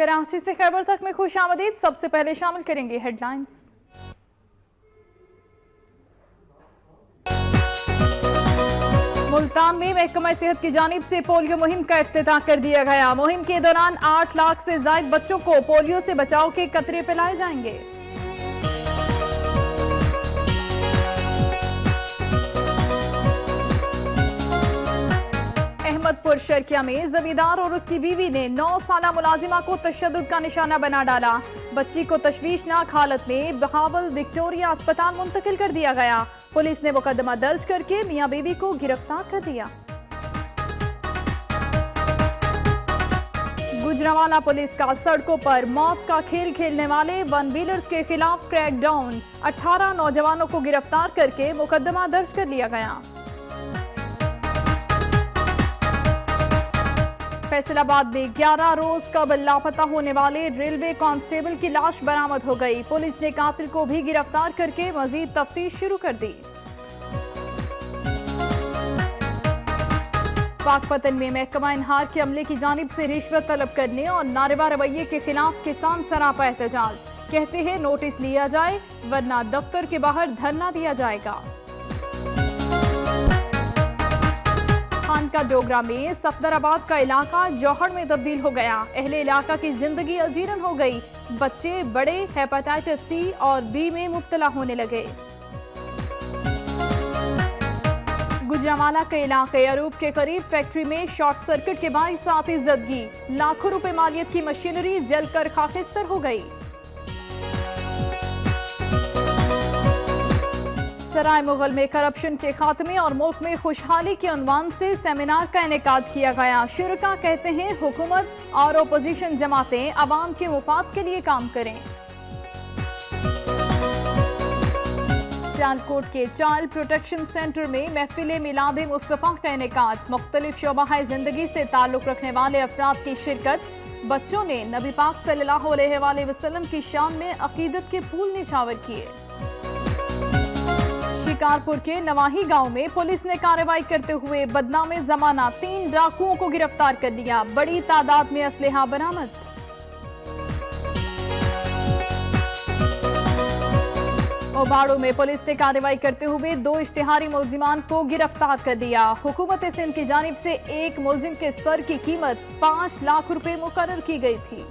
कराची से खैबर तक में खुश आमदीद। सबसे पहले शामिल करेंगे हेडलाइंस। मुल्तान में महकमा सेहत की जानिब से पोलियो मुहिम का इफ्तिताह कर दिया गया। मुहिम के दौरान 8 लाख से ज्यादा बच्चों को पोलियो से बचाव के कतरे पिलाए जाएंगे। अहमदपुर शर्किया में जमींदार और उसकी बीवी ने 9 साला मुलाजिमा को तशद्दुद का निशाना बना डाला। बच्ची को तशवीशनाक हालत में बहावल विक्टोरिया अस्पताल मुंतकिल कर दिया गया। पुलिस ने मुकदमा दर्ज करके मियां बीवी को गिरफ्तार कर दिया। गुजरांवाला पुलिस का सड़कों पर मौत का खेल खेलने वाले वन व्हीलर्स के खिलाफ क्रैकडाउन। 18 नौजवानों को गिरफ्तार करके मुकदमा दर्ज कर लिया गया। फैसलाबाद में 11 रोज कबल लापता होने वाले रेलवे कांस्टेबल की लाश बरामद हो गई। पुलिस ने कातिल को भी गिरफ्तार करके मजीद तफ्तीश शुरू कर दी। पाकपतन में महकमा इनहार के अमले की जानिब से रिश्वत तलब करने और नारेवा रवैये के खिलाफ किसान सरापा एहतजाज। कहते हैं नोटिस लिया जाए वरना दफ्तर के बाहर धरना दिया जाएगा। खानका डोगरा में सफदराबाद का इलाका जौहर में तब्दील हो गया। अहले इलाका की जिंदगी अजीरन हो गई। बच्चे बड़े हेपेटाइटिस सी और बी में मुब्तला होने लगे। गुजरांवाला के इलाके अरूब के करीब फैक्ट्री में शॉर्ट सर्किट के बाइस आती जदगी। लाखों रुपए मालियत की मशीनरी जलकर खाकिस्तर हो गई। सराय मुगल में करप्शन के खात्मे और मुल्क में खुशहाली के उन्वान से सेमिनार का इनेकाद किया गया। शुरका कहते हैं हुकूमत और अपोजिशन जमातें अवाम के मुफाद के लिए काम करें। सियालकोट के चाइल्ड प्रोटेक्शन सेंटर में महफिल मिलाद मुस्तफा का इनेकाद। मुख्तलिफ शोबाए जिंदगी से ताल्लुक रखने वाले अफराद की शिरकत। बच्चों ने नबी पाक सल्लल्लाहु अलैहि वसल्लम की शान में अकीदत के फूल निछावर किए। शिकारपुर के नवाही गांव में पुलिस ने कार्रवाई करते हुए बदनाम जमाना 3 डाकुओं को गिरफ्तार कर लिया। बड़ी तादाद में असलहा बरामद। ओबाड़ो में पुलिस ने कार्रवाई करते हुए 2 इश्तिहारी मुलजिमान को गिरफ्तार कर दिया। हुकूमत सिंध की जानिब से एक मुलजिम के सर की कीमत 5 लाख रुपए मुकर्रर की गई थी।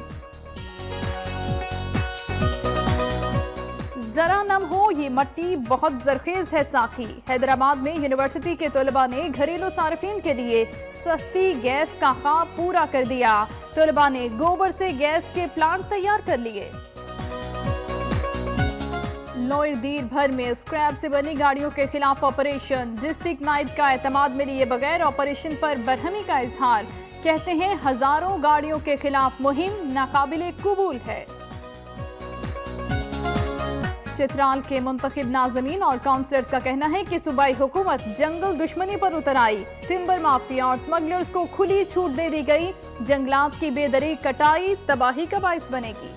जरा नम हो ये मट्टी बहुत जरखेज है साकी। हैदराबाद में यूनिवर्सिटी के तलबा ने घरेलू सार्फिन के लिए सस्ती गैस का ख्वाब पूरा कर दिया। तलबा ने गोबर से गैस के प्लांट तैयार कर लिए। लोअर दीर भर में स्क्रैप से बनी गाड़ियों के खिलाफ ऑपरेशन। डिस्ट्रिक्ट नाइट का एतमाद में लिए बगैर ऑपरेशन पर बरहमी का इजहार। कहते हैं हजारों गाड़ियों के खिलाफ मुहिम नाकाबिले कबूल है। चित्राल के मुंतखब नाज़मीन और काउंसलर्स का कहना है कि सूबाई हुकूमत जंगल दुश्मनी पर उतर आई। टिम्बर माफिया और स्मगलर्स को खुली छूट दे दी गई। जंगलात की बेदरी कटाई तबाही का बाइस बनेगी।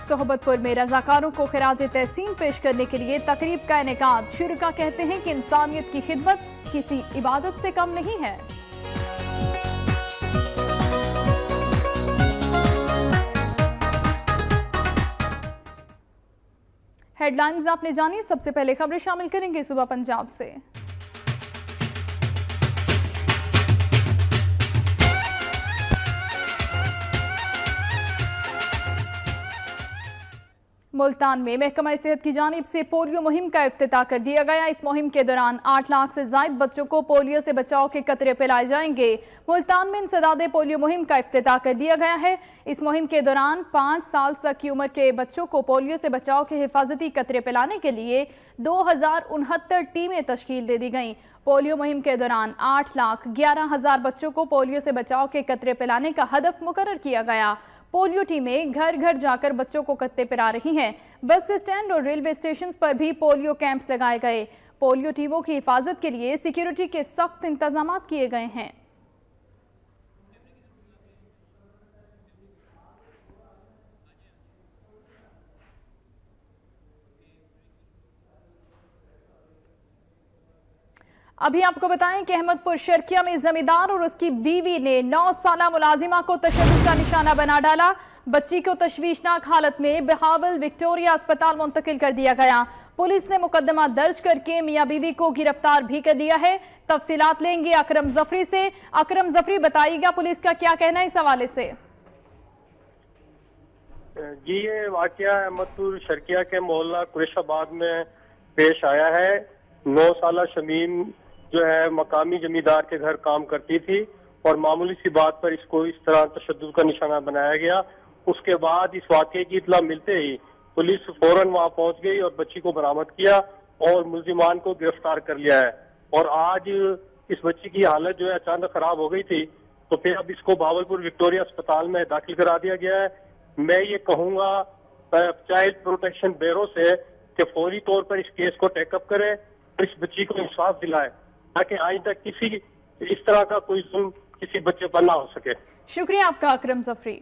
सोहबतपुर में रजाकारों को खिराज तहसीन पेश करने के लिए तकरीब का इनेकाद। शुरका कहते हैं कि इंसानियत की खिदमत किसी इबादत से कम नहीं है। हेडलाइंस आपने जानी। सबसे पहले खबरें शामिल करेंगे सुबह पंजाब से। मुल्तान में महकमा सेहत की जानिब से पोलियो मुहिम का इफ्तिताह कर दिया गया। इस मुहिम के दौरान 8 लाख से ज्यादा बच्चों को पोलियो से बचाव के कतरे पिलाए जाएंगे। मुल्तान में इंसदादे पोलियो मुहिम का इफ्तिताह कर दिया गया है। इस मुहिम के दौरान 5 साल तक की उम्र के बच्चों को पोलियो से बचाव के हिफाजती कतरे पिलाने के लिए 2069 टीमें तश्कील दे दी गईं। पोलियो मुहिम के दौरान 8,11,000 बच्चों को पोलियो से बचाव के कतरे पिलाने का हदफ मुकर्रर किया गया। पोलियो टीमें घर घर जाकर बच्चों को कत्ते पिला रही हैं। बस स्टैंड और रेलवे स्टेशन पर भी पोलियो कैंप्स लगाए गए। पोलियो टीमों की हिफाजत के लिए सिक्योरिटी के सख्त इंतजाम किए गए हैं। अभी आपको बताएं कि अहमदपुर शर्किया में जमींदार और उसकी बीवी ने 9 साला मुलाजिमा को तशद्दुद का निशाना बना डाला। बच्ची को तशवीशनाक हालत में बहावल विक्टोरिया अस्पताल मुंतकिल कर दिया गया। पुलिस ने मुकदमा दर्ज करके मियां बीवी को गिरफ्तार भी कर लिया है। तफसीलात लेंगे अकरम जफरी से। अकरम जफरी, बताइएगा पुलिस का क्या कहना है इस हवाले से? जी, ये वाकया अहमदपुर शर्किया के मोहल्ला कुरैशाबाद में पेश आया है। 9 साला शमीम जो है मकामी जमींदार के घर काम करती थी और मामूली सी बात पर इसको इस तरह तशद्दुद का निशाना बनाया गया। उसके बाद इस वाकये की इत्तला मिलते ही पुलिस फौरन वहां पहुंच गई और बच्ची को बरामद किया और मुल्जिमान को गिरफ्तार कर लिया है। और आज इस बच्ची की हालत जो है अचानक खराब हो गई थी, तो फिर अब इसको भावलपुर विक्टोरिया अस्पताल में दाखिल करा दिया गया है। मैं ये कहूंगा चाइल्ड प्रोटेक्शन ब्यूरो से कि फौरी तौर पर इस केस को टेकअप करे और इस बच्ची को इंसाफ दिलाए ताकि आइंदा किसी इस तरह का कोई जुल्म किसी बच्चे पर ना हो सके। शुक्रिया आपका अकरम जफरी।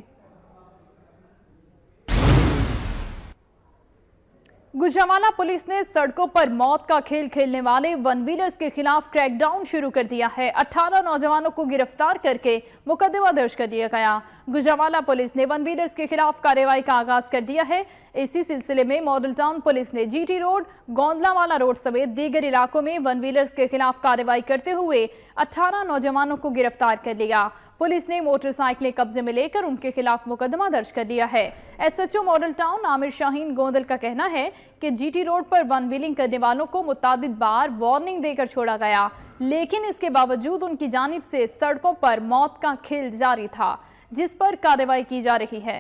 गुजरांवाला पुलिस ने सड़कों पर मौत का खेल खेलने वाले वन व्हीलर्स के खिलाफ क्रैकडाउन शुरू कर दिया है। 18 नौजवानों को गिरफ्तार करके मुकदमा दर्ज कर दिया गया। गुजरांवाला पुलिस ने वन व्हीलर्स के खिलाफ कार्रवाई का आगाज कर दिया है। इसी सिलसिले में मॉडल टाउन पुलिस ने जीटी रोड, गोंदलावाला रोड समेत दीगर इलाकों में वन व्हीलर्स के खिलाफ कार्रवाई करते हुए 18 नौजवानों को गिरफ्तार कर लिया। पुलिस ने मोटरसाइकिलें कब्जे में लेकर उनके खिलाफ मुकदमा दर्ज कर दिया है। SHO model town Aamir Shaheen Gondal का कहना है कि जीटी रोड पर वन व्हीलिंग करने वालों को मुतादिद बार वार्निंग देकर छोड़ा गया, लेकिन इसके बावजूद उनकी जानिब से सड़कों पर मौत का खेल जारी था, जिस पर कार्रवाई की जा रही है।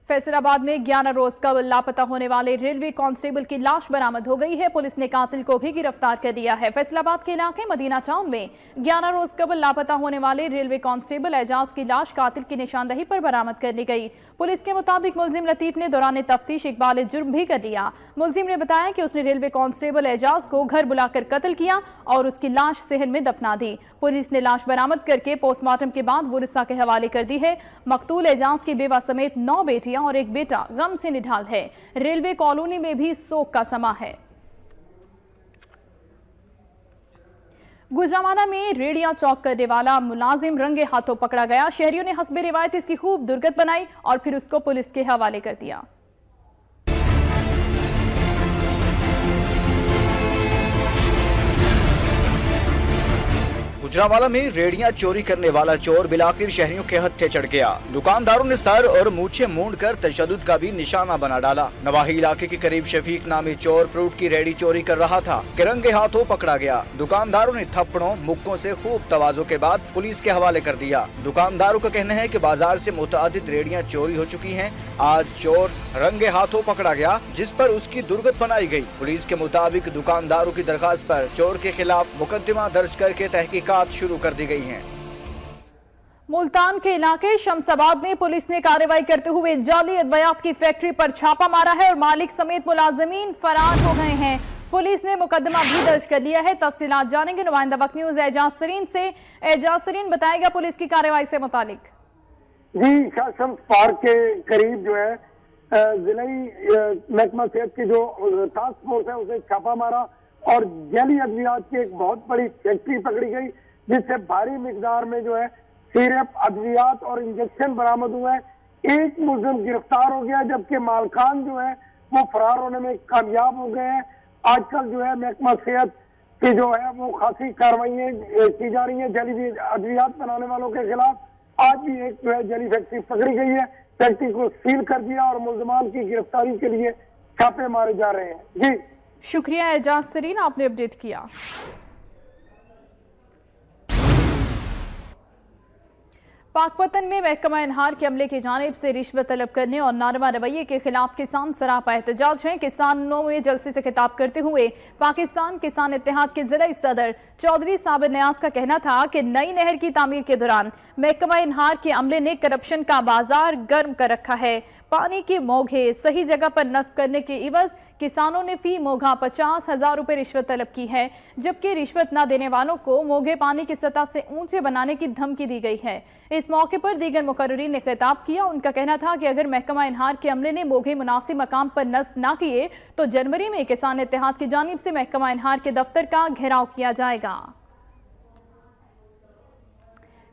फैसलाबाद में 11 रोज कबल लापता होने वाले रेलवे कांस्टेबल की लाश बरामद हो गई है। पुलिस ने कातिल को भी गिरफ्तार कर दिया है। फैसलाबाद के इलाके मदीना टाउन में 11 रोज कबल लापता होने वाले रेलवे कांस्टेबल एजाज की लाश कातिल की निशानदही पर बरामद कर ली गई। पुलिस के मुताबिक मुलजिम लतीफ ने दौरान तफ्तीश इकबाल जुर्म भी कर लिया। मुलजिम ने बताया कि उसने रेलवे कांस्टेबल एजाज को घर बुलाकर कत्ल किया और उसकी लाश सहन में दफना दी। पुलिस ने लाश बरामद करके पोस्टमार्टम के बाद वरिसा के हवाले कर दी है। मकतूल एजाज की बेवा समेत 9 बेटियां और एक बेटा गम से निढाल है। रेलवे कॉलोनी में भी शोक का समा है। गुजरांवाला में रेडियां चौक करने वाला मुलाजिम रंगे हाथों पकड़ा गया। शहरियों ने हस्बे रिवायत इसकी खूब दुर्गत बनाई और फिर उसको पुलिस के हवाले कर दिया। गुजरांवाला में रेडियां चोरी करने वाला चोर बिलाखिर शहरियों के हत्थे चढ़ गया। दुकानदारों ने सर और मूछें मूंड कर तशद्दुद का भी निशाना बना डाला। नवाही इलाके के करीब शफीक नामी चोर फ्रूट की रेडी चोरी कर रहा था कि रंगे हाथों पकड़ा गया। दुकानदारों ने थप्पड़ों मुक्कों से खूब तवाज़ो के बाद पुलिस के हवाले कर दिया। दुकानदारों का कहना है कि बाजार से मुतअद्दिद रेडियां चोरी हो चुकी हैं। आज चोर रंगे हाथों पकड़ा गया, जिस पर उसकी दुर्गत बनाई गई। पुलिस के मुताबिक दुकानदारों की दरखास्त पर चोर के खिलाफ मुकदमा दर्ज करके तहकीकात शुरू कर दी गई हैं। मुल्तान के इलाके शमसाबाद में पुलिस ने कार्रवाई करते हुए जाली अद्वियात की फैक्ट्री पर छापा मारा है और मालिक समेत मुलाजिमीन फरार हो गए हैं। पुलिस ने मुकदमा भी दर्ज कर लिया है। तफसीलात जानेंगे नुमाइंदा वक्त न्यूज एजाज तरीन से। एजाज तरीन, बताएगा पुलिस की कार्रवाई से मुतालिक। जी, शम्स पार्क के करीब जो है जिला महकमा सेहत की जो टास्क फोर्स है उसे छापा मारा और जाली अद्वियात की एक बहुत बड़ी फैक्ट्री पकड़ी गई, जिससे भारी मिकदार में जो है सिरप, अद्वियात और इंजेक्शन बरामद हुए। एक मुलजिम गिरफ्तार हो गया, जबकि मालकान जो है वो फरार होने में कामयाब हो गए हैं। आजकल जो है महकमा सेहत की जो है वो खासी कार्रवाई की जा रही है जाली अद्वियात बनाने वालों के खिलाफ। आज भी एक जो है जाली फैक्ट्री पकड़ी गई है, फैक्ट्री को सील कर दिया और मुलजमान की गिरफ्तारी के लिए छापे मारे जा रहे हैं। जी शुक्रिया एजाज तरीन, आपने अपडेट किया। पाकपतन में महकमा इनहार के अमले की जानिब से रिश्वत तलब करने और नारवा रवैये के खिलाफ किसान सरापा एहतजाज हैं। किसानों में जलसे से खिताब करते हुए पाकिस्तान किसान इत्तेहाद के जिला सदर चौधरी साबिर न्याज का कहना था कि नई नहर की तामीर के दौरान महकमा इनहार के अमले ने करप्शन का बाजार गर्म कर रखा है। पानी की मोघे सही जगह पर नस्ब करने के इवज किसानों ने फी मोघा 50,000 रुपए रिश्वत तलब की है, जबकि रिश्वत न देने वालों को मोघे पानी की सतह से ऊंचे बनाने की धमकी दी गई है। इस मौके पर दीगर मुकर्ररीन ने खिताब किया। उनका कहना था कि अगर महकमा इनहार के अमले ने मोघे मुनासिब मकाम पर नस्ब न किए तो जनवरी में किसान इत्तेहाद की जानिब से महकमा इनहार के दफ्तर का घेराव किया जाएगा।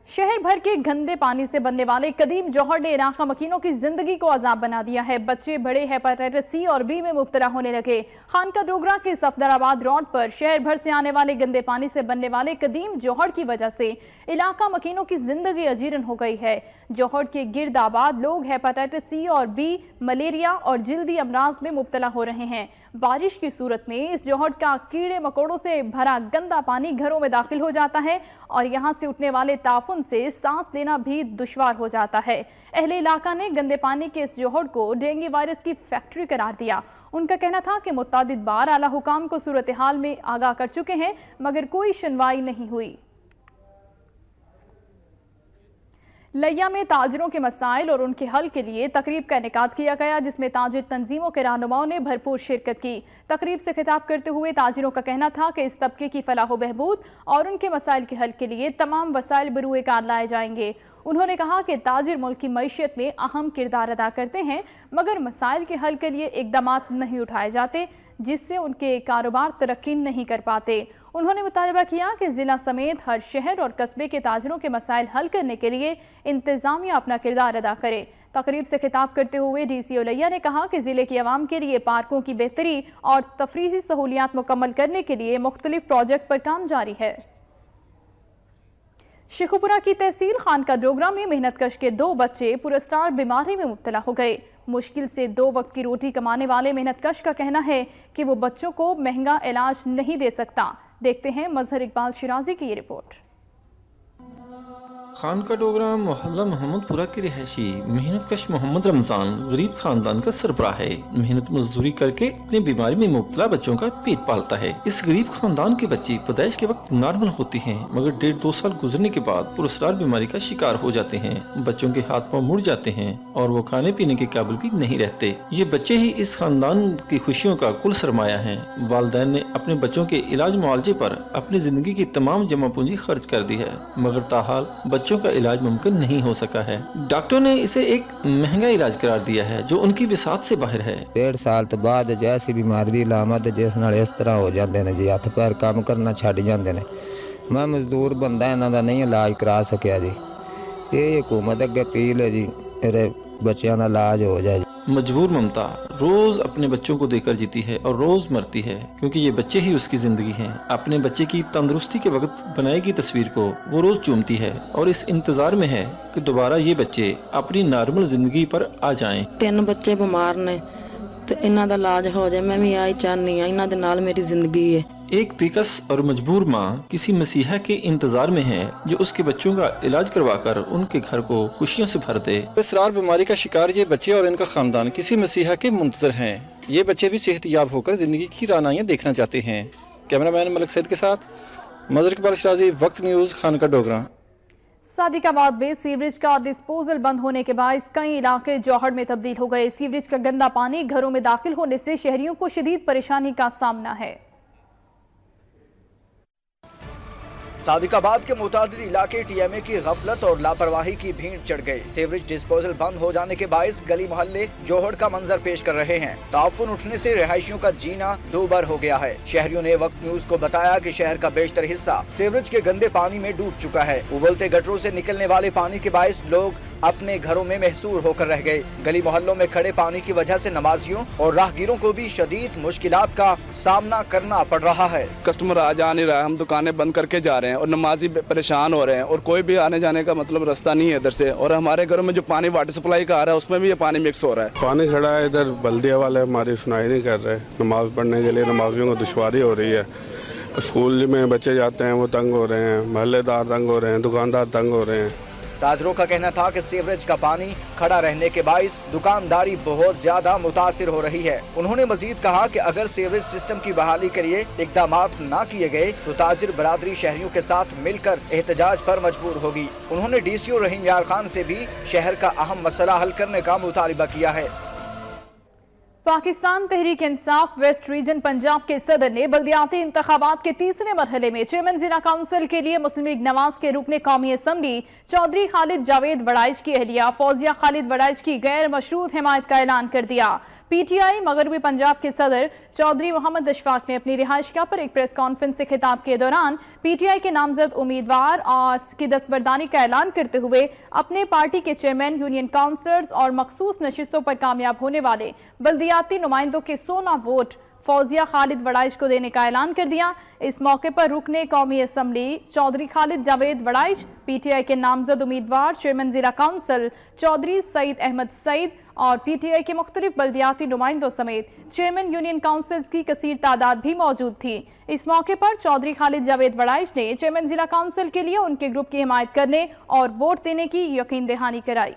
शहर भर के गंदे पानी से बनने वाले कदीम जौहर ने इलाका मकीनों की जिंदगी को अजाब बना दिया है। बच्चे बड़े हेपेटाइटिस सी और बी में मुब्तला होने लगे। खानका डोगरा के सफदराबाद रोड पर शहर भर से आने वाले गंदे पानी से बनने वाले कदीम जौहर की वजह से इलाका मकीनों की जिंदगी अजीरन हो गई है। जौहर के गिर्द आबाद लोग हेपेटाइटिस सी और बी, मलेरिया और जिल्दी अमराज में मुब्तला हो रहे हैं। बारिश की सूरत में इस जौहर का कीड़े मकोड़ों से भरा गंदा पानी घरों में दाखिल हो जाता है और यहाँ से उठने वाले ताफुन से सांस लेना भी दुश्वार हो जाता है। अहले इलाका ने गंदे पानी के इस जौहर को डेंगू वायरस की फैक्ट्री करार दिया। उनका कहना था कि मुतादिद बार आला हुकाम को सूरत हाल में आगाह कर चुके हैं, मगर कोई सुनवाई नहीं हुई। लिया में ताजिरों के मसाइल और उनके हल के लिए तकरीब का इनेकाद किया गया, जिसमें ताजिर तंजीमों के रहनुमाओं ने भरपूर शिरकत की। तकरीब से खिताब करते हुए ताजिरों का कहना था कि इस तबके की फलाह व बहबूद और उनके मसाइल के हल के लिए तमाम वसाइल बरूए कार लाए जाएंगे। उन्होंने कहा कि ताजिर मुल्क की मईशत में अहम किरदार अदा करते हैं, मगर मसाइल के हल के लिए इक़दामात नहीं उठाए जाते, जिससे उनके कारोबार तरक्की नहीं कर पाते। उन्होंने मुतालबा किया कि ज़िला समेत हर शहर और कस्बे के ताजिरों के मसाइल हल करने के लिए इंतज़ामिया अपना किरदार अदा करे। तकरीब से खिताब करते हुए DCO लिया ने कहा कि ज़िले की आवाम के लिए पार्कों की बेहतरी और तफरीही सहूलियात मुकम्मल करने के लिए मुख्तलिफ प्रोजेक्ट पर काम जारी है। शेखुपुरा की तहसील खानका डोगरा में मेहनतकश के 2 बच्चे पुरस्टार बीमारी में मुब्तला हो गए। मुश्किल से 2 वक्त की रोटी कमाने वाले मेहनतकश का कहना है कि वो बच्चों को महंगा इलाज नहीं दे सकता। देखते हैं मजहर इकबाल शिराजी की ये रिपोर्ट। खानका डोगरा मोहल्ला मोहम्मदपुरा के रिहायशी मेहनतकश मोहम्मद रमजान गरीब खानदान का सरबराह है। मेहनत मजदूरी करके अपनी बीमारी में मुब्तला बच्चों का पेट पालता है। इस गरीब खानदान के बच्चे पैदाइश के वक्त नॉर्मल होते हैं, मगर 1.5-2 साल गुजरने के बाद पुरस्कार बीमारी का शिकार हो जाते हैं। बच्चों के हाथ पांव मुड़ जाते हैं और वो खाने पीने के काबिल भी नहीं रहते। ये बच्चे ही इस खानदान की खुशियों का कुल सरमाया है। वालिदैन ने अपने बच्चों के इलाज मुआवजे पर अपनी जिंदगी की तमाम जमा पूंजी खर्च कर दी है, मगर ताहाल बच्चों का इलाज मुमकिन नहीं हो सका है। डॉक्टर ने इसे एक महंगा इलाज करार दिया है जो उनकी बिसात से बाहर है। 1.5 साल तो बाद जैसी बीमारी दी लामत जिस नाल इस तरह हो जाते हैं जी, हथ पैर काम करना छड़ जाते हैं। मैं मजदूर बंदा इन्हां दा नहीं इलाज करा सकिया जी। ये हुकूमत अगे अपील है जी, मेरे बच्चों का इलाज हो जाए। मजबूर ममता रोज अपने बच्चों को देकर जीती है और रोज मरती है, क्योंकि ये बच्चे ही उसकी जिंदगी हैं। अपने बच्चे की तंदुरुस्ती के वक्त बनाई गई तस्वीर को वो रोज चूमती है और इस इंतजार में है कि दोबारा ये बच्चे अपनी नॉर्मल जिंदगी पर आ जाएं। 3 बच्चे बीमार ने तो इन्हां दा इलाज हो जाए, मैं भी आई चाहनी हां, इन्हां दे नाल मेरी जिंदगी है। एक बेकस और मजबूर माँ किसी मसीहा के इंतजार में है जो उसके बच्चों का इलाज करवाकर उनके घर को खुशियों से भर दे। इसरार बीमारी का शिकार ये बच्चे और इनका खानदान किसी मसीहा के मुंतजर हैं। ये बच्चे भी सेहतयाब होकर जिंदगी की रानाइयाँ देखना चाहते हैं। कैमरामैन मलिक सैद के साथ मजहर इकबाल शिराजी, वक्त न्यूज़, खानका डोगरा। सादिकाबाद में सीवरेज का डिस्पोजल बंद होने के बाद कई इलाके जौहर में तब्दील हो गए। सीवरेज का गंदा पानी घरों में दाखिल होने से शहरियों को शदीद परेशानी का सामना है। सादिकाबाद के मुतादिद इलाके TMA की गफलत और लापरवाही की भीड़ चढ़ गई। सीवरेज डिस्पोजल बंद हो जाने के बायस गली मोहल्ले जौहर का मंजर पेश कर रहे हैं। ताफुन उठने से रिहायशियों का जीना दूभर हो गया है। शहरियों ने वक्त न्यूज को बताया कि शहर का बेशतर हिस्सा सीवरेज के गंदे पानी में डूब चुका है। उबलते गटरों से निकलने वाले पानी के बायस लोग अपने घरों में महसूर होकर रह गए। गली मोहल्लों में खड़े पानी की वजह से नमाजियों और राहगीरों को भी शदीद मुश्किलात का सामना करना पड़ रहा है। कस्टमर आ जा नहीं रहा है, हम दुकानें बंद करके जा रहे हैं और नमाजी परेशान हो रहे हैं और कोई भी आने जाने का मतलब रास्ता नहीं है इधर से। और हमारे घरों में जो पानी वाटर सप्लाई का आ रहा है उसमें भी ये पानी मिक्स हो रहा है। पानी खड़ा है इधर, बल्दिया वाले हमारी सुनाई नहीं कर रहे। नमाज पढ़ने के लिए नमाजियों को दुश्वारी हो रही है। स्कूल में बच्चे जाते हैं वो तंग हो रहे हैं, महल्लेदार तंग हो रहे हैं, दुकानदार तंग हो रहे हैं। ताजरों का कहना था कि सीवरेज का पानी खड़ा रहने के बाइस दुकानदारी बहुत ज्यादा मुतासिर हो रही है। उन्होंने मजीद कहा कि अगर सीवरेज सिस्टम की बहाली के लिए इक़दामात न किए गए तो ताजिर बरादरी शहरियों के साथ मिलकर एहतजाज पर मजबूर होगी। उन्होंने DCO रहीम यार खान से भी शहर का अहम मसला हल करने का मुतालबा किया है। पाकिस्तान तहरीक इंसाफ वेस्ट रीजन पंजाब के सदर ने बल्दियाती इंतखाबात के तीसरे मरहले में चेयरमैन जिला काउंसिल के लिए मुस्लिम लीग नवाज के रुकन कौमी असम्बली चौधरी खालिद जावेद वड़ाइच की अहलिया फौजिया खालिद वड़ाइच की गैर मशरूत हिमायत का ऐलान कर दिया। पीटीआई मगरबी पंजाब के सदर चौधरी मोहम्मद अशफाक ने अपनी रिहाइशगाह पर एक प्रेस कॉन्फ्रेंस से खिताब के दौरान पीटीआई के नामजद उम्मीदवार और की दस्तबरदारी का ऐलान करते हुए अपने पार्टी के चेयरमैन, यूनियन काउंसलर्स और मखसूस नशिस्तों पर कामयाब होने वाले बल्दियाती नुमाइंदों के 16 वोट फौजिया खालिद वड़ाइच को देने का ऐलान कर दिया। इस मौके पर रुकने कौमी असम्बली चौधरी खालिद जावेद वड़ाइच, पीटीआई के नामजद उम्मीदवार चेयरमैन जिला काउंसिल चौधरी सईद अहमद सईद और पीटीआई के मुख्तलिफ बल्दियाती नुमाइंदों समेत चेयरमैन यूनियन काउंसिल्स की कसीर तादाद भी मौजूद थी। इस मौके पर चौधरी खालिद जावेद वड़ाइच ने चेयरमैन जिला काउंसिल के लिए उनके ग्रुप की हिमायत करने और वोट देने की यकीन दहानी कराई।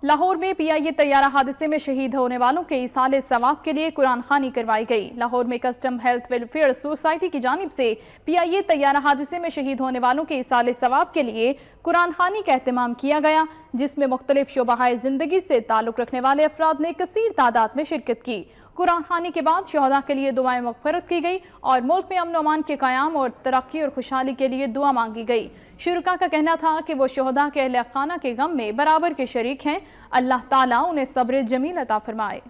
लाहौर में पीआईए तैयारा हादसे में शहीद होने वालों के इसाले सवाब के लिए कुरान खानी करवाई गई। लाहौर में कस्टम हेल्थ वेलफेयर सोसाइटी की जानिब से पीआईए तैयारा हादसे में शहीद होने वालों के इसाले सवाब के लिए कुरान खानी का एहतमाम किया गया, जिसमें मुख्तलिफ शोबाहाए जिंदगी से ताल्लुक रखने वाले अफराद ने कसीर तादाद में शिरकत की। कुरान खानी के बाद शहदा के लिए दुआएं मग़फ़िरत की गई और मुल्क में अमन अमान के क़याम और तरक्की और खुशहाली के लिए दुआ मांगी गई। शुरका का कहना था कि वो शहदा के अहले खाना के गम में बराबर के शरीक हैं। अल्लाह ताला उन्हें सब्र जमील अता फरमाए।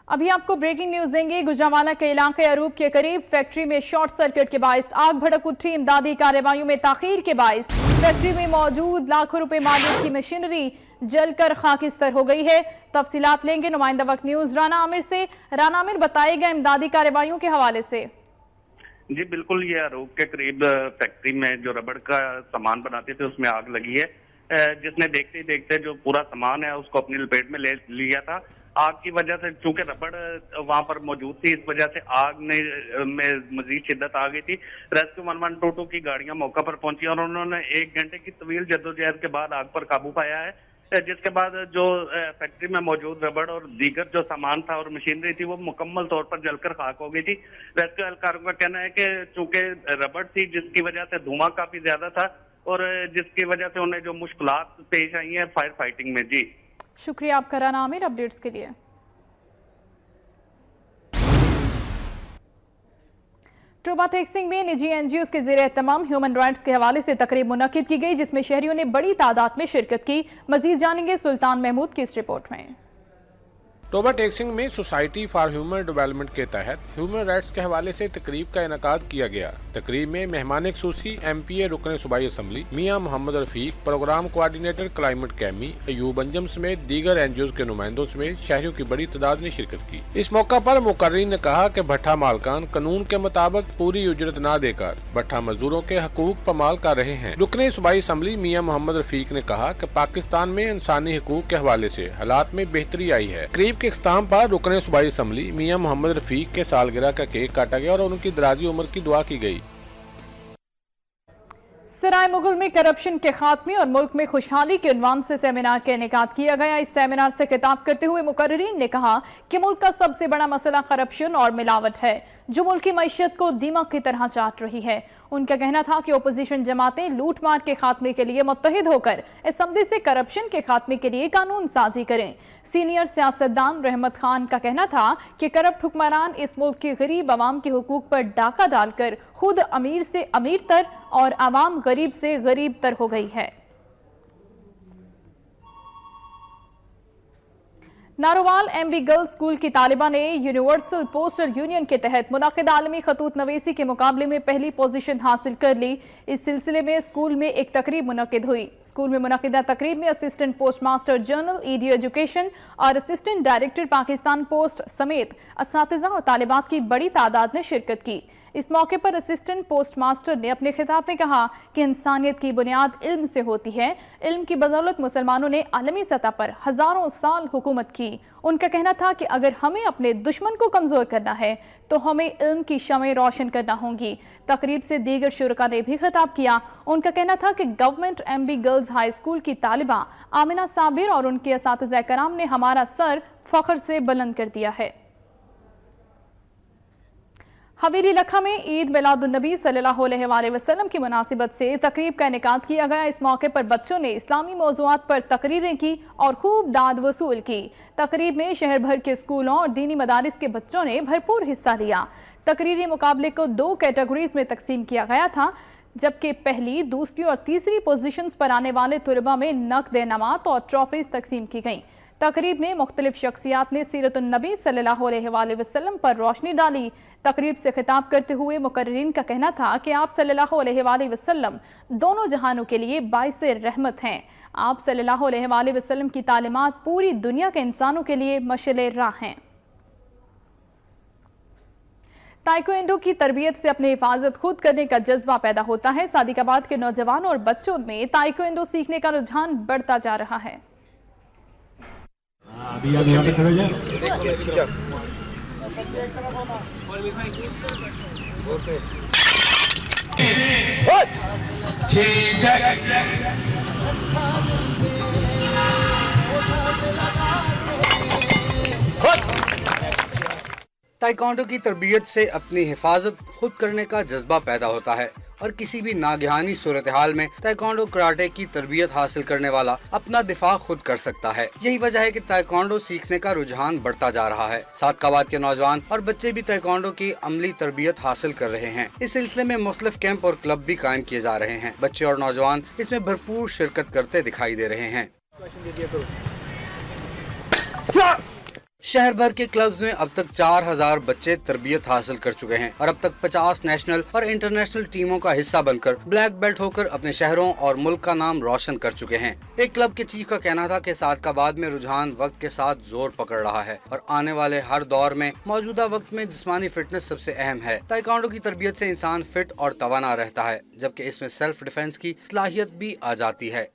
अभी आपको ब्रेकिंग न्यूज देंगे। गुजरांवाला के इलाके अरूब के करीब फैक्ट्री में शॉर्ट सर्किट के बायस आग भड़क उठी। इमदादी कार्रवाइयों में ताखीर के बायस फैक्ट्री में मौजूद लाखों रुपए मालियत की मशीनरी जलकर खाकिस्तर हो गई है। तफसीलात लेंगे नुमाइंदा वक्त न्यूज राना आमिर से। राना आमिर, बताएगा इमदादी कार्रवाइयों के हवाले से। जी बिल्कुल, ये अरूब के करीब फैक्ट्री में जो रबड़ का सामान बनाते थे उसमें आग लगी है, जिसने देखते ही देखते जो पूरा सामान है उसको अपनी लपेट में ले लिया था। आग की वजह से चूंकि रबड़ वहां पर मौजूद थी, इस वजह से आग में मजीद शिद्दत आ गई थी। रेस्क्यू 1122 की गाड़ियां मौका पर पहुंची और उन्होंने 1 घंटे की तवील जद्दोजहद के बाद आग पर काबू पाया है, जिसके बाद जो फैक्ट्री में मौजूद रबड़ और दीगर जो सामान था और मशीनरी थी वो मुकम्मल तौर पर जलकर खाक हो गई थी। रेस्क्यू एहलकारों का कहना है कि चूंकि रबड़ थी जिसकी वजह से धुआं काफी ज्यादा था और जिसकी वजह से उन्हें जो मुश्किलात पेश आई हैं फायर फाइटिंग में। जी शुक्रिया आपका राना आमिर अपडेट्स के लिए। टोबा टेक्सिंग में निजी एनजीओ के ज़ेरे तमाम ह्यूमन राइट्स के हवाले से तकरीब मुनक्किद की गई, जिसमें शहरियों ने बड़ी तादाद में शिरकत की। मजीद जानेंगे सुल्तान महमूद की इस रिपोर्ट में। टोबा टेक्सिंग में सोसाइटी फॉर ह्यूमन डेवलपमेंट के तहत ह्यूमन राइट्स के हवाले से तकरीब का इनेकाद किया गया। तकरीब में मेहमान ख़ुसूसी MPA रुकन सूबाई assembly Mian Muhammad Rafiq, programme coordinator climate कैमी, अयूब अंजम समेत दीगर एनजीओ के नुमाइंदों समेत शहरियों की बड़ी तादाद ने शिरकत की। इस मौका पर मुकर्रीन ने कहा कि भट्ठा मालकान कानून के मुताबिक पूरी उजरत न देकर भट्ठा मजदूरों के हकूक पमाल कर रहे हैं। रुकन सूबाई असम्बली मियां मोहम्मद रफीक ने कहा कि पाकिस्तान में इंसानी हकूक के हवाले से हालात में बेहतरी आई है। करीब के इख्तिताम पर रुकन सूबाई असम्बली मियां मोहम्मद रफीक के सालगिरह का केक काटा गया और उनकी दराजी उम्र की दुआ की गई। सराय मुगल में करप्शन के खात्मे और मुल्क में खुशहाली के उन्वान से सेमिनार का इनेकाद किया गया। इस सेमिनार से खिताब करते हुए मुकर्रीन ने कहा कि मुल्क का सबसे बड़ा मसला करप्शन और मिलावट है, जो मुल्क की मईशत को दीमक की तरह चाट रही है। उनका कहना था कि ओपोजिशन जमातें लूट मार के खात्मे के लिए मुत्तहिद होकर असम्बली से करप्शन के खात्मे के लिए कानून साजी करें। सीनियर सियासतदान रहमत खान का कहना था कि करप्ट हुक्मरान इस मुल्क के गरीब आवाम के हुकूक पर डाका डालकर खुद अमीर से अमीर तर और आवाम गरीब से गरीब तर हो गई है। नारोवाल MB गर्ल्स स्कूल की तालिबा ने यूनिवर्सल पोस्टल यूनियन के तहत मुनाकिद आलमी खतूत नवीसी के मुकाबले में पहली पोजीशन हासिल कर ली। इस सिलसिले में स्कूल में एक तकरीब मुनक्किद हुई। स्कूल में मुनक्किदा तकरीब में assistant post master general ED education और असिस्टेंट डायरेक्टर पाकिस्तान पोस्ट समेत असातिज़ा और तालिबात की बड़ी तादाद ने शिरकत की। इस मौके पर असिस्टेंट पोस्ट मास्टर ने अपने खिताब में कहा कि इंसानियत की बुनियाद इल्म से होती है। इल्म की बदौलत मुसलमानों ने आलमी सतह पर हजारों साल हुकूमत की। उनका कहना था कि अगर हमें अपने दुश्मन को कमजोर करना है तो हमें इल्म की शमें रोशन करना होंगी। तकरीब से दीगर शुरका ने भी खिताब किया। उनका कहना था कि government MB girls high school की तालिबा आमिना साबिर और उनके असातिज़ा कराम ने हमारा सर फख्र से बुलंद कर दिया है। हवेली लखा में ईद मिलादुन्नबी सल्लल्लाहु अलैहि वसल्लम की मुनासिबत से तकरीब का इनेकाद किया गया। इस मौके पर बच्चों ने इस्लामी मौज़ूआत पर तकरीरें की और खूब दाद वसूल की। तकरीब में शहर भर के स्कूलों और दीनी मदारिस के बच्चों ने भरपूर हिस्सा लिया। तकरीरी मुकाबले को 2 कैटेगरीज में तकसीम किया गया था, जबकि पहली, दूसरी और तीसरी पोजीशंस पर आने वाले तुलबा में नक़द इनामात और ट्रॉफीज तकसीम की गईं। तकरीब में मुख्तलिफ शख्सियात ने सीरतुन नबी सल्लल्लाहु अलैहि वसल्लम पर रोशनी डाली। तकरीब से खिताब करते हुए मुकर्रिरीन का कहना था कि आप सल्लल्लाहु अलैहि वसल्लम दोनों जहानों के लिए बाइसे रहमत हैं। आप सल्लल्लाहु अलैहि वसल्लम की तालीमात पूरी दुनिया के इंसानों के लिए मशअले राह हैं। ताइक्वांडो की तरबियत से अपनी हिफाजत खुद करने का जज्बा पैदा होता है। सादिकाबाद के नौजवानों और बच्चों में ताइक्वांडो सीखने का रुझान बढ़ता जा रहा है। ताइक्वांडो की तरबियत से अपनी हिफाजत खुद करने का जज्बा पैदा होता है और किसी भी नागहानी सूरत हाल में ताइक्वांडो कराटे की तरबियत हासिल करने वाला अपना दिफा खुद कर सकता है। यही वजह है कि ताइक्वांडो सीखने का रुझान बढ़ता जा रहा है। सादकाबाद के नौजवान और बच्चे भी ताइक्वांडो की अमली तरबियत हासिल कर रहे हैं। इस सिलसिले में मुख्तलिफ कैंप और क्लब भी कायम किए जा रहे हैं। बच्चे और नौजवान इसमें भरपूर शिरकत करते दिखाई दे रहे हैं। शहर भर के क्लब्स में अब तक 4000 बच्चे तरबियत हासिल कर चुके हैं और अब तक 50 नेशनल और इंटरनेशनल टीमों का हिस्सा बनकर ब्लैक बेल्ट होकर अपने शहरों और मुल्क का नाम रोशन कर चुके हैं। एक क्लब के चीफ का कहना था कि सादकाबाद में रुझान वक्त के साथ जोर पकड़ रहा है और आने वाले हर दौर में मौजूदा वक्त में जिस्मानी फिटनेस सबसे अहम है। ताइक्वांडो की तरबियत से इंसान फिट और तवाना रहता है, जबकि इसमें सेल्फ डिफेंस की सलाहियत भी आ जाती है।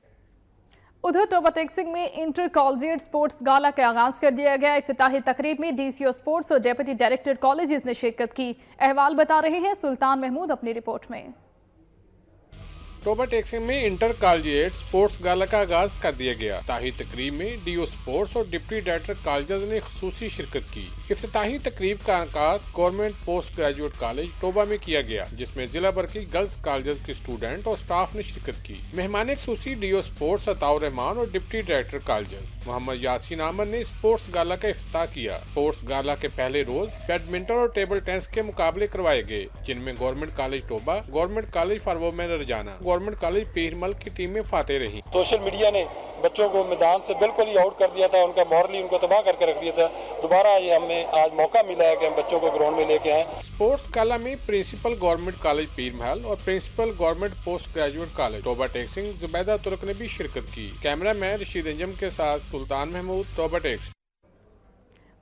उधर टोबा टेक्सिंग में इंटर कॉलेजिएट स्पोर्ट्स गाला का आगाज कर दिया गया। इफ्तिताही तकरीब में डीसीओ स्पोर्ट्स और डेप्यूटी डायरेक्टर कॉलेजेस ने शिरकत की। अहवाल बता रहे हैं सुल्तान महमूद अपनी रिपोर्ट में। टोबा टेक्सिंग में इंटर कॉलेजिएट स्पोर्ट्स गाला का आगाज कर दिया गया। इफ्तिताही तकरीब में डीओ स्पोर्ट्स और डिप्टी डायरेक्टर कॉलेजेस ने खुसूसी शिरकत की। इफ्तिताही तकरीब का इनेकाद government post graduate college Toba में किया गया, जिसमें जिला भर की गर्ल्स कॉलेजेस के स्टूडेंट और स्टाफ ने शिरकत की। मेहमान खुसूसी डीओ स्पोर्ट्स अताउर रहमान और deputy director colleges Mohammad Yasin Ahmed ने स्पोर्ट्स गाला का इफ्तिताह किया। स्पोर्ट्स गाला के पहले रोज बैडमिंटन और टेबल टेनिस के मुकाबले करवाए गए, जिनमें government college Toba, government college for women Rajana, government college Pirmahal की टीमें फातेह रही। सोशल मीडिया ने बच्चों को मैदान से बिल्कुल ही आउट कर दिया था, उनका मॉरली उनको तबाह करके रख दिया था। दोबारा ये हमें आज मौका मिला है कि हम बच्चों को ग्राउंड में लेके आए। स्पोर्ट्स गाला में प्रिंसिपल गवर्नमेंट कॉलेज पीरमहल और principal government post graduate college Toba Tek Singh Zubaida Turk ने भी शिरकत की। कैमरा मैन रशीद अंजम के साथ सुल्तान महमूद, टोबा टेक्सिंग।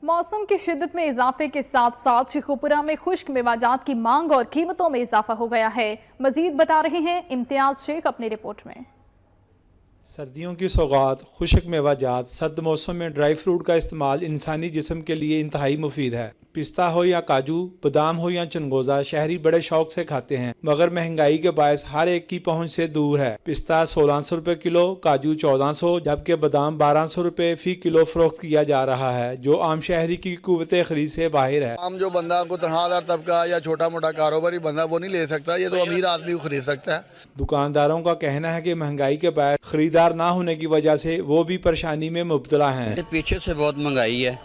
मौसम की शिद्दत में इजाफे के साथ साथ शेखुपुरा में खुश्क मेवाजात की मांग और कीमतों में इजाफा हो गया है। मजीद बता रहे हैं इम्तियाज शेख अपनी रिपोर्ट में। सर्दियों की सौगात खुश्क मेवाजात। सर्द मौसम में ड्राई फ्रूट का इस्तेमाल इंसानी जिस्म के लिए इंतहाई मुफीद है। पिस्ता हो या काजू, बादाम हो या चनगोजा, शहरी बड़े शौक से खाते हैं, मगर महंगाई के बायस हर एक की पहुंच से दूर है। पिस्ता 1600 रुपए किलो, काजू 1400, जबकि बादाम 1200 रुपए फी किलो फरोख्त किया जा रहा है, जो आम शहरी की कुव्वते खरीद से बाहर है। आम जो बंदा को तनख्वाहदार तबका या छोटा मोटा कारोबारी बंदा वो नहीं ले सकता, ये तो अमीर आदमी को खरीद सकता है। दुकानदारों का कहना है कि महंगाई के बायस खरीदार ना होने की वजह से वो भी परेशानी में मुब्तला हैं। पीछे से बहुत महंगाई है,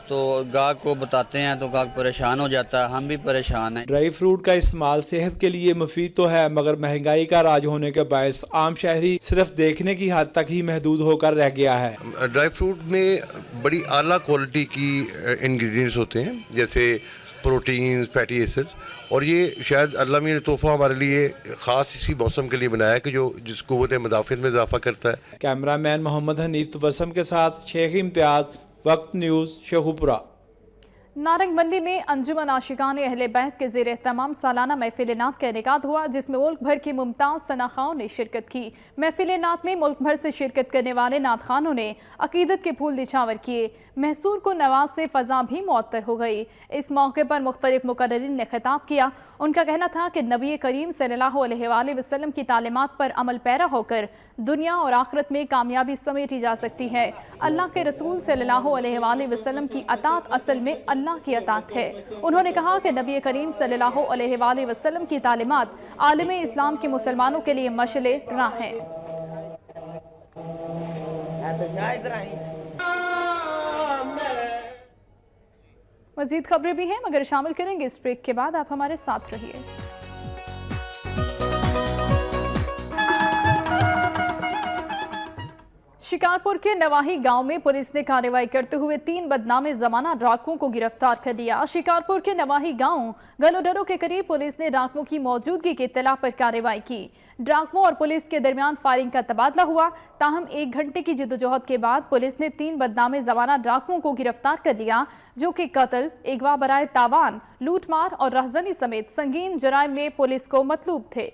तो गाहक को बताते हैं तो गाहक परेशान हो जाता है, हम भी परेशान हैं। ड्राई फ्रूट का इस्तेमाल सेहत के लिए मुफीद तो है, मगर महंगाई का राज होने के बायस आम शहरी सिर्फ देखने की हद तक ही महदूद होकर रह गया है। ड्राई फ्रूट में बड़ी आला क्वालिटी की इंग्रेडिएंट्स होते हैं, जैसे प्रोटीन, फैटी एसिड्स, और ये शायद अल्लाह ने तोहफा हमारे लिए ख़ास इसी मौसम के लिए बनाया कि जो जिस क़ुव्वत मदाफ़ियत में इजाफा करता है। कैमरा मैन मोहम्मद हनीफ तबस्सुम के साथ शेख इम्तियाज, वक्त न्यूज़, शेखुपुरा। नारंग मंडी में अंजुमन आशिकान अहले बैत के ज़ेर एहतमाम सालाना महफिल नात का इनेकाद हुआ, जिसमें मुल्क भर की मुमताज़ सनाखाओं ने शिरकत की। महफिल नात में मुल्क भर से शिरकत करने वाले नात खानों ने अकीदत के फूल निछावर किए। महसूर को नवाज से फ़ज़ा भी मुअत्तर हो गई। इस मौके पर मुख्तलिफ मुकर्रिरीन ने खिताब किया। उनका कहना था कि नबी करीम सल्लल्लाहु अलैहि वसल्लम की तालीमात पर अमल पैरा होकर दुनिया और आखिरत में कामयाबी समेटी जा सकती है। अल्लाह के रसूल सल्लल्लाहु अलैहि वसल्लम की अतात असल में اللہ کی عطات ہے۔ انہوں نے کہا کہ نبی کریم صلی اللہ علیہ وآلہ وسلم کی تعلیمات عالم اسلام کے مسلمانوں کے لیے مشعل راہ ہیں۔ مزید خبریں بھی ہیں مگر شامل کریں گے اس بریک کے بعد، آپ ہمارے ساتھ رہیے۔ شکارپور کے نواحی گاؤں میں پولیس نے کارروائی کرتے ہوئے 3 بدنام زمانہ ڈاکوؤں کو گرفتار کر لیا۔ شکارپور کے نواحی گاؤں گلوڈرو کے قریب پولیس نے ڈاکوؤں کی موجودگی کی اطلاع پر کارروائی کی۔ ڈاکوؤں اور پولیس کے درمیان فائرنگ کا تبادلہ ہوا، تاہم 1 گھنٹے کی جدوجہد کے بعد پولیس نے 3 بدنام زمانہ ڈاکوؤں کو گرفتار کر لیا، جو کہ قتل، اغوا برائے تاوان، لوٹ مار اور رہزنی سمیت سنگین جرائم میں پولیس کو مطلوب تھے۔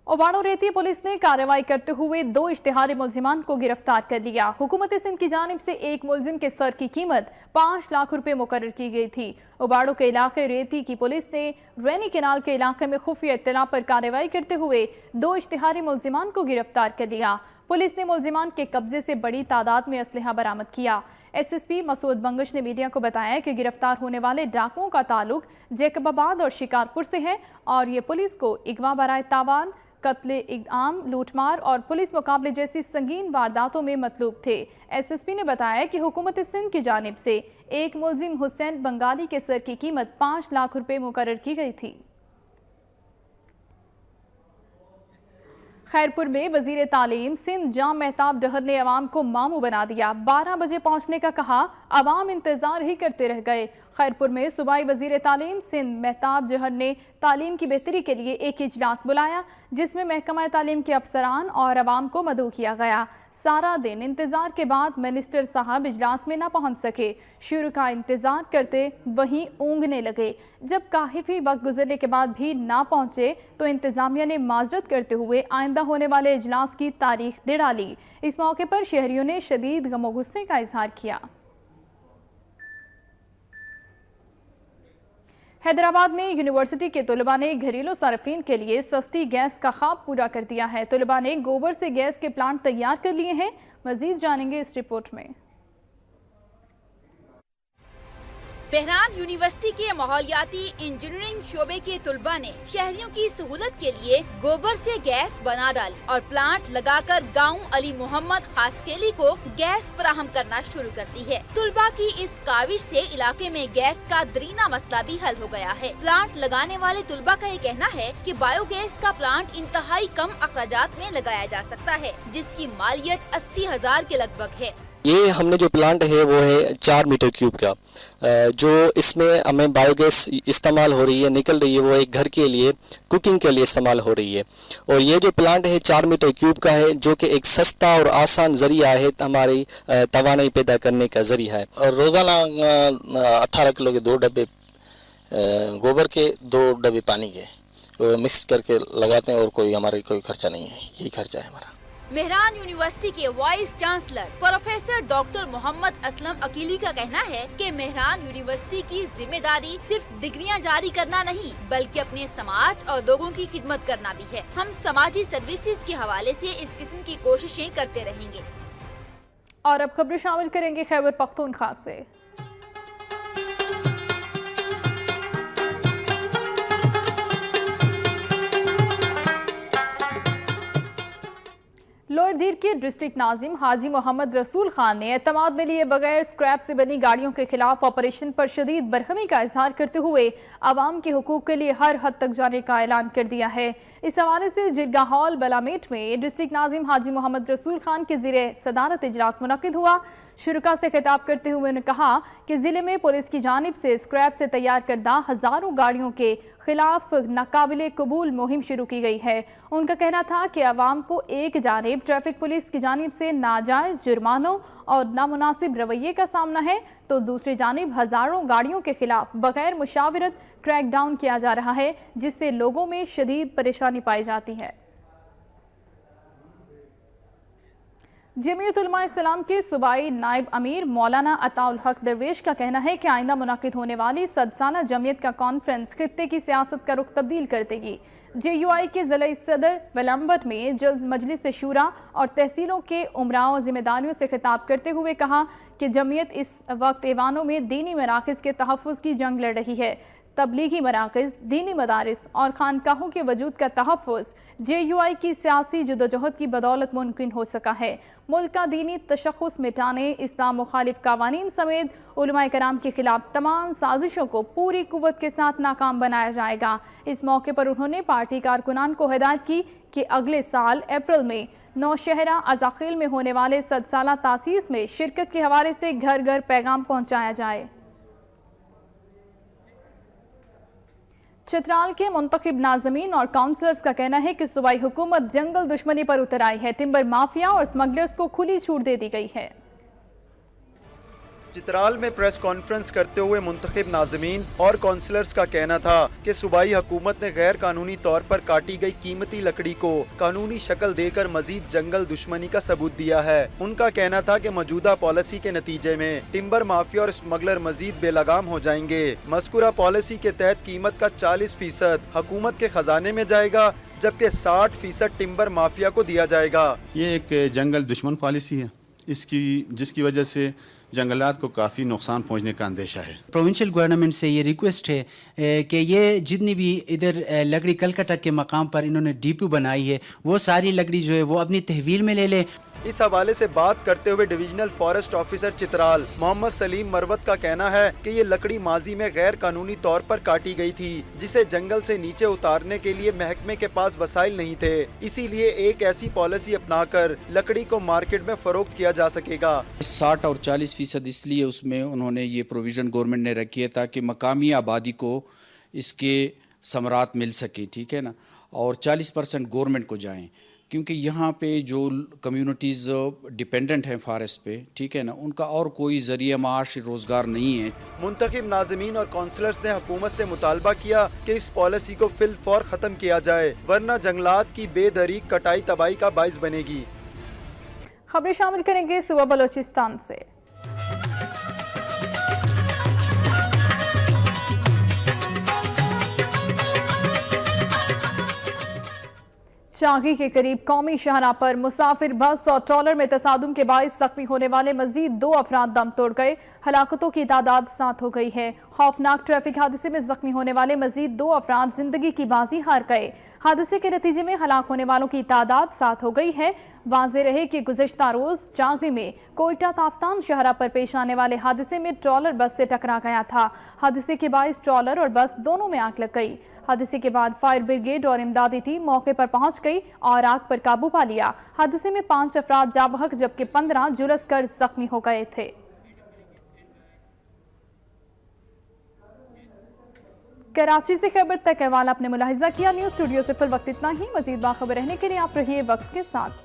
اوباڑو ریتی پولیس نے کارروائی کرتے ہوئے 2 اشتہاری ملزمان کو گرفتار کر لیا۔ حکومت سندھ کی جانب سے ایک ملزم کے سر کی قیمت 5 لاکھ روپے مقرر کی گئی تھی۔ اوباڑو کے علاقے ریتی کی پولیس نے رینی کینال کے علاقے میں خفیہ اطلاع پر کارروائی کرتے ہوئے 2 اشتہاری ملزمان کو گرفتار کر لیا۔ پولیس نے ملزمان کے قبضے سے بڑی تعداد میں اسلحہ برآمد کیا۔ ایس ایس پی مسعود بنگش نے میڈیا کو بتایا کہ گرفتار ہونے والے ڈاکوؤں کا تعلق جیکب آباد اور شکارپور سے ہے اور یہ پولیس کو اغوا برائے تاوان، قتل عام، لوٹ مار اور پولیس مقابلے جیسی سنگین وارداتوں میں مطلوب تھے۔ ایس ایس پی نے بتایا کہ حکومت سندھ کی جانب سے ایک ملزم حسین بنگالی کے سر کی قیمت 5 لاکھ روپے مقرر کی گئی تھی۔ خیرپور میں وزیر تعلیم سندھ جام مہتاب ڈہر نے عوام کو ماموں بنا دیا۔ 12 بجے پہنچنے کا کہا، عوام انتظار ہی کرتے رہ گئے۔ خیرپور میں صوبائی وزیر تعلیم سندھ مہتاب ڈہر نے تعلیم کی بہتری کے لیے ایک اجلاس بلایا، جس میں محکمہ تعلیم کے افسران اور عوام کو مدعو کیا گیا۔ سارا دن انتظار کے بعد منسٹر صاحب اجلاس میں نہ پہنچ سکے۔ شرکاء انتظار کرتے وہیں اونگنے لگے۔ جب کافی وقت گزرنے کے بعد بھی نہ پہنچے تو انتظامیہ نے معذرت کرتے ہوئے آئندہ ہونے والے اجلاس کی تاریخ دے ڈالی۔ اس موقع پر شہریوں نے شدید غم و غصے کا اظہار کیا۔ حیدرآباد میں یونیورسٹی کے طلباء نے گھریلو صارفین کے لیے سستی گیس کا خواب پورا کر دیا ہے۔ طلباء نے گوبر سے گیس کے پلانٹ تیار کر لیے ہیں۔ مزید جانیں گے اس رپورٹ میں۔ بہران یونیورسٹی کے ماحولیاتی انجینئرنگ شعبے کے طلباء نے شہریوں کی سہولت کے لیے گوبر سے گیس بنا ڈالی اور پلانٹ لگا کر گاؤں علی محمد خاسکیلی کو گیس فراہم کرنا شروع کر دی ہے۔ طلباء کی اس کاوش سے علاقے میں گیس کا درینہ مسئلہ بھی حل ہو گیا ہے۔ پلانٹ لگانے والے طلباء کا یہ کہنا ہے کہ بایو گیس کا پلانٹ انتہائی کم اخراجات میں لگایا جا سکتا ہے، جس کی مالیت 80,000 کے لگ بھگ ہے۔ یہ ہم نے جو پلانٹ ہے وہ ہے 4 میٹر کیوب کا، جو اس میں ہمیں بایو گیس استعمال ہو رہی ہے، نکل رہی ہے، وہ ایک گھر کے لیے کوکنگ کے لیے استعمال ہو رہی ہے۔ اور یہ جو پلانٹ ہے 4 میٹر کیوب کا ہے، جو کہ ایک سستا اور آسان ذریعہ ہے ہماری توانائی پیدا کرنے کا ذریعہ ہے۔ اور روزانہ 18 کلو کے 2 ڈبے گوبر کے، 2 ڈبے پانی کے مکس کر کے لگاتے ہیں، اور ہمارے کوئی خرچہ نہیں ہے، یہی خرچہ ہے ہمارا۔ مہران یونیورسٹی کے وائس چانسلر پروفیسر ڈاکٹر محمد اسلم عقیلی کا کہنا ہے کہ مہران یونیورسٹی کی ذمہ داری صرف ڈگریاں جاری کرنا نہیں بلکہ اپنے سماج اور لوگوں کی خدمت کرنا بھی ہے۔ ہم سماجی سروسز کے حوالے سے اس قسم کی کوششیں کرتے رہیں گے۔ اور اب خبریں شامل کریں گے خیبر پختونخوا سے۔ لوئر دیر کے ڈسٹرکٹ ناظم حاجی محمد رسول خان نے اعتماد میں لیے بغیر اسکریپ سے بنی گاڑیوں کے خلاف آپریشن پر شدید برہمی کا اظہار کرتے ہوئے عوام کے حقوق کے لیے ہر حد تک جانے کا اعلان کر دیا ہے۔ اس حوالے سے جرگہ ہال بلامیٹ میں ڈسٹرکٹ ناظم حاجی محمد رسول خان کے زیر صدارت اجلاس منعقد ہوا۔ شرکاء سے خطاب کرتے ہوئے انہوں نے کہا کہ ضلع میں پولیس کی جانب سے اسکریپ سے تیار کردہ ہزاروں گاڑیوں کے خلاف ناقابل قبول مہم شروع کی گئی ہے۔ ان کا کہنا تھا کہ عوام کو ایک جانب ٹریفک پولیس کی جانب سے ناجائز جرمانوں اور نامناسب رویے کا سامنا ہے، تو دوسری جانب ہزاروں گاڑیوں کے خلاف بغیر مشاورت کریک ڈاؤن کیا جا رہا ہے، جس سے لوگوں میں شدید پریشانی پائی جاتی ہے۔ जमीयत उलमा इस्लाम के सूबाई नायब अमीर मौलाना अताउल हक दरवेश का कहना है कि आइंदा मुनाकिद होने वाली सदसाना जमीयत का कॉन्फ्रेंस खित्ते की सियासत का रुख तब्दील कर देगी। JUI के ज़िला सदर वेलम्बर्ट में जल्द मजलिस शूरा और तहसीलों के उमराओं जिम्मेदारियों से खिताब करते हुए कहा कि जमीयत इस वक्त ऐवानों में दीनी मराकज़ के तहफ़्फ़ुज़ की जंग लड़ रही है। तबलीगी मराकज़, दीनी मदारिस और खानकाहों के वजूद का तहफ़्फ़ुज़ JUI की सियासी जदोजहद की बदौलत मुमकिन हो सका है। मुल्क का दीनी तशख़्ख़ुस मिटाने, इस्लाम मुखालिफ कावानीन समेत उलमाए कराम के खिलाफ तमाम साजिशों को पूरी कुव्वत के साथ नाकाम बनाया जाएगा। इस मौके पर उन्होंने पार्टी कारकुनान को हिदायत की कि अगले साल अप्रैल में नौशहरा अज़ाखिल में होने वाले सदसाला तासीस में शिरकत के हवाले से घर घर पैगाम पहुँचाया जाए। चित्राल के मुंतखब नाज़मीन और काउंसलर्स का कहना है कि सूबाई हुकूमत जंगल दुश्मनी पर उतर आई है। टिम्बर माफिया और स्मगलर्स को खुली छूट दे दी गई है। चित्राल में प्रेस कॉन्फ्रेंस करते हुए मुंतखब नाज़मीन और काउंसलर्स का कहना था कि सूबाई हुकूमत ने गैर कानूनी तौर पर काटी गई कीमती लकड़ी को कानूनी शक्ल देकर मजीद जंगल दुश्मनी का सबूत दिया है। उनका कहना था कि मौजूदा पॉलिसी के नतीजे में टिम्बर माफिया और स्मगलर मजीद बेलगाम हो जाएंगे। मज़कूरा पॉलिसी के तहत कीमत का 40% हुकूमत के खजाने में जाएगा, जबकि 60% टिम्बर माफिया को दिया जाएगा। ये एक जंगल दुश्मन पॉलिसी है, जिसकी वजह से जंगलात को काफ़ी नुकसान पहुंचने का अंदेशा है। प्रोविंशियल गवर्नमेंट से ये रिक्वेस्ट है कि ये जितनी भी इधर लकड़ी कलकत्ता के मकाम पर इन्होंने डिपो बनाई है वो सारी लकड़ी जो है वो अपनी तहवील में ले ले। इस हवाले से बात करते हुए divisional forest officer Chitral Mohammad Salim Marwat का कहना है कि ये लकड़ी माजी में गैर कानूनी तौर पर काटी गई थी, जिसे जंगल से नीचे उतारने के लिए महकमे के पास वसाइल नहीं थे। इसीलिए एक ऐसी पॉलिसी अपनाकर लकड़ी को मार्केट में फरोख्त किया जा सकेगा। 60 और 40% इसलिए उसमें उन्होंने ये प्रोविजन गवर्नमेंट ने रखी है ताकि मकामी आबादी को इसके समरात मिल सके, ठीक है ना, और 40% गवर्नमेंट को जाएं, क्योंकि यहाँ पे जो कम्युनिटीज़ डिपेंडेंट हैं फॉरेस्ट पे, ठीक है ना, उनका और कोई ज़रिया माश रोज़गार नहीं है। मुंतखब नाज़मीन और काउंसलर्स ने हुकूमत से मुतालबा किया कि इस पॉलिसी को फिल फौर ख़त्म किया जाए, वरना जंगलात की बेदरीक कटाई तबाही का बाइस बनेगी। खबरें शामिल करेंगे सूबा बलोचिस्तान से। चांगी के करीब कौमी शाहराह पर मुसाफिर बस और ट्रॉलर में तसादुम के बाइस जख्मी होने वाले मजीद 2 अफराद दम तोड़ गए। हलाकतों की तादाद 7 हो गई है। खौफनाक ट्रैफिक हादसे में जख्मी होने वाले मजीद 2 अफराद जिंदगी की बाजी हार गए। हादसे के नतीजे में हलाक होने वालों की तादाद 7 हो गई है। वाज़ेह रहे कि गुज़िश्ता रोज चांगी में कोयटा ताफ्तान शाहराह पर पेश आने वाले हादसे में ट्रॉलर बस से टकरा गया था। हादसे के बाइस ट्रॉलर और बस दोनों में आग लग गई। हादसे के बाद फायर ब्रिगेड और इमदादी टीम मौके पर पहुंच गई और आग पर काबू पा लिया। हादसे में 5 अफराद जाँ बहक जबकि 15 झुलस कर जख्मी हो गए थे। कराची से खबर तक अहवाल आपने मुलाहिजा किया। न्यूज़ स्टूडियो से फिल वक्त इतना ही। मजीद बाखबर रहने के लिए आप रहिए वक्त के साथ।